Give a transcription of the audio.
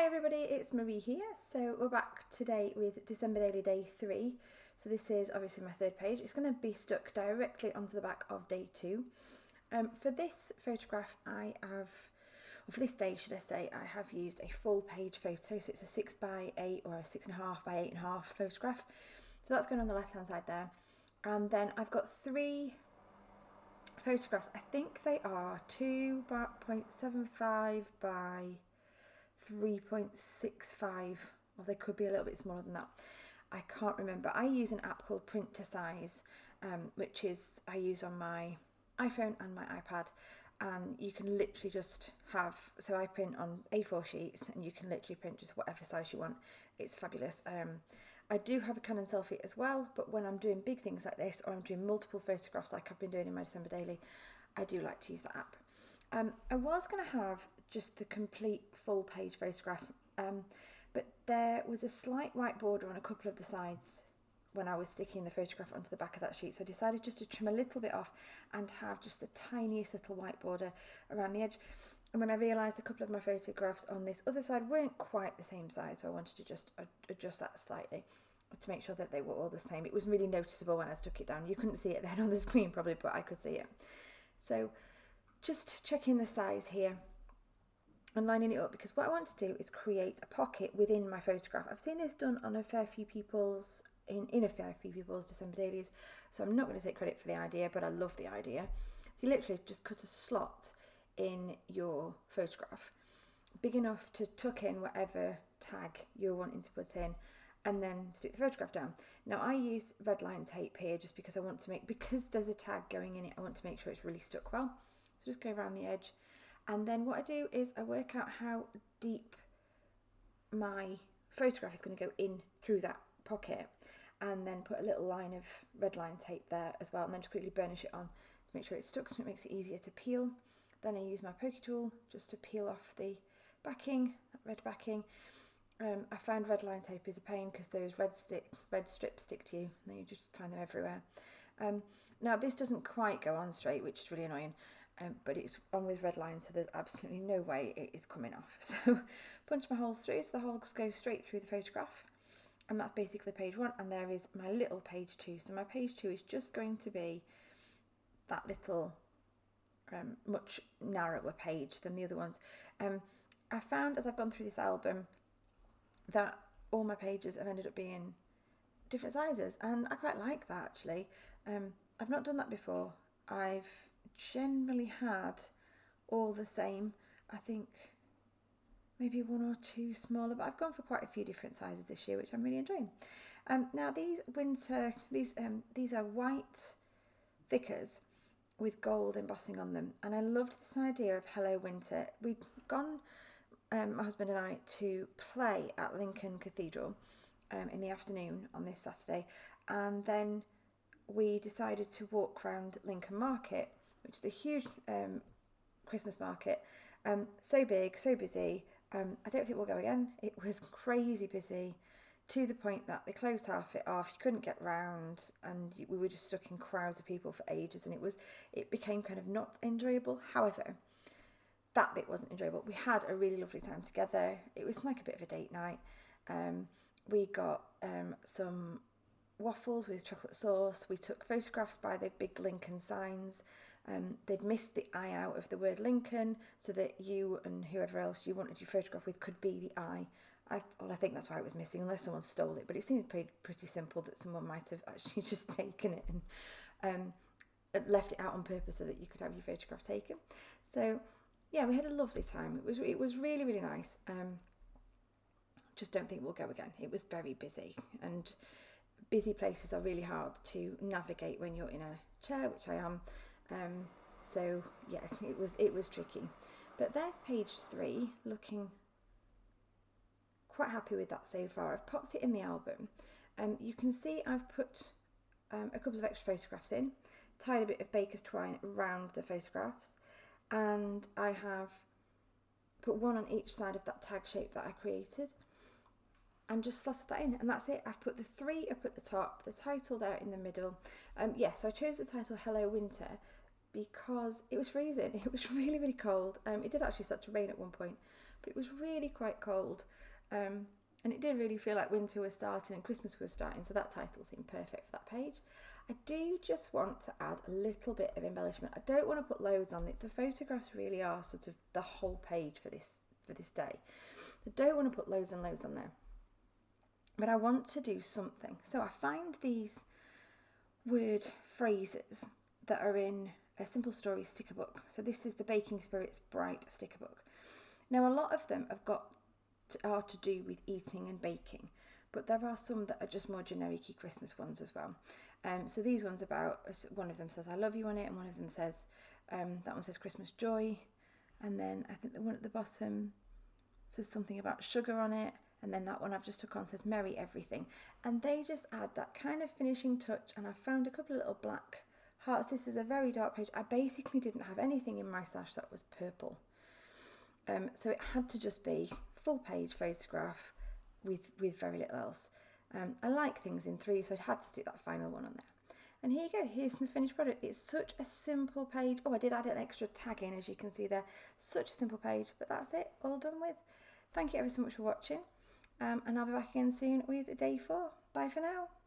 Hi everybody, it's Marie here. So we're back today with December Daily Day 3. So this is obviously my third page. It's going to be stuck directly onto the back of Day 2. For this photograph for this day should I say, I have used a full page photo. So it's a 6 by 8 or a 6.5 by 8.5 photograph. So that's going on the left hand side there. And then I've got 3 photographs. I think they are 2.75 by 3.65, or they could be a little bit smaller than that. I can't remember. I use an app called Print to Size, which I use on my iPhone and my iPad, and you can literally just so I print on A4 sheets and you can literally print just whatever size you want. It's fabulous. I do have a Canon selfie as well, but when I'm doing big things like this, or I'm doing multiple photographs like I've been doing in my December Daily, I do like to use the app. I was going to have just the complete full page photograph, but there was a slight white border on a couple of the sides when I was sticking the photograph onto the back of that sheet, so I decided just to trim a little bit off and have just the tiniest little white border around the edge. And when I realised a couple of my photographs on this other side weren't quite the same size, so I wanted to just adjust that slightly to make sure that they were all the same. It was really noticeable when I stuck it down. You couldn't see it then on the screen probably, but I could see it. So just checking the size here and lining it up, because what I want to do is create a pocket within my photograph. I've seen this done on a fair few people's in a fair few people's December dailies, so I'm not going to take credit for the idea, but I love the idea. So you literally just cut a slot in your photograph big enough to tuck in whatever tag you're wanting to put in, and then stick the photograph down. Now I use red line tape here just because because there's a tag going in it, I want to make sure it's really stuck well. So just go around the edge, and then what I do is I work out how deep my photograph is going to go in through that pocket, and then put a little line of red line tape there as well, and then just quickly burnish it on to make sure it's stuck, so it makes it easier to peel. Then I use my pokey tool just to peel off the backing, that red backing. I find red line tape is a pain because those red strips stick to you, and you just find them everywhere. Now this doesn't quite go on straight, which is really annoying, but it's on with red lines, so there's absolutely no way it is coming off. So punch my holes through, so the holes go straight through the photograph, and that's basically page 1, and there is my little page 2. So my page 2 is just going to be that little much narrower page than the other ones. I found as I've gone through this album that all my pages have ended up being different sizes, and I quite like that actually. I've not done that before. I've generally had all the same. I think maybe 1 or 2 smaller, but I've gone for quite a few different sizes this year, which I'm really enjoying. Now these are white thickers with gold embossing on them, and I loved this idea of Hello Winter. We'd gone, my husband and I, to play at Lincoln Cathedral in the afternoon on this Saturday, and then we decided to walk around Lincoln Market, which is a huge Christmas market, so big, so busy. I don't think we'll go again. It was crazy busy, to the point that they closed half it off. You couldn't get round, and we were just stuck in crowds of people for ages, and it became kind of not enjoyable. However, that bit wasn't enjoyable. We had a really lovely time together. It was like a bit of a date night. We got some waffles with chocolate sauce. We took photographs by the big Lincoln signs. They'd missed the I out of the word Lincoln, so that you and whoever else you wanted your photograph with could be the I. I think that's why it was missing, unless someone stole it, but it seemed pretty simple that someone might have actually just taken it and left it out on purpose so that you could have your photograph taken. So yeah, we had a lovely time. It was really, really nice. Just don't think we'll go again. It was very busy, and busy places are really hard to navigate when you're in a chair, which I am. So yeah, it was tricky. But there's page 3, looking quite happy with that so far. I've popped it in the album. You can see I've put a couple of extra photographs in, tied a bit of baker's twine around the photographs, and I have put one on each side of that tag shape that I created, and just slotted that in, and that's it. I've put the 3 up at the top, the title there in the middle. So I chose the title Hello Winter because it was freezing. It was really, really cold. It did actually start to rain at one point, but it was really quite cold. And it did really feel like winter was starting and Christmas was starting, so that title seemed perfect for that page. I do just want to add a little bit of embellishment. I don't want to put loads on it. The photographs really are sort of the whole page for this day. I don't want to put loads and loads on there. But I want to do something. So I find these word phrases that are in a Simple Stories sticker book. So this is the Baking Spirits Bright sticker book. Now a lot of them are to do with eating and baking, but there are some that are just more generic-y Christmas ones as well. So these ones one of them says I love you on it, and one of them says, that one says Christmas joy, and then I think the one at the bottom says something about sugar on it, and then that one I've just took on says merry everything, and they just add that kind of finishing touch. And I found a couple of little black hearts. This is a very dark page. I basically didn't have anything in my stash that was purple, so it had to just be full page photograph with very little else. I like things in 3, so I had to stick that final one on there. And here you go, here's the finished product. It's such a simple page. Oh, I did add an extra tag in, as you can see there. Such a simple page, but that's it, all done with. Thank you ever so much for watching, and I'll be back again soon with day 4. Bye for now.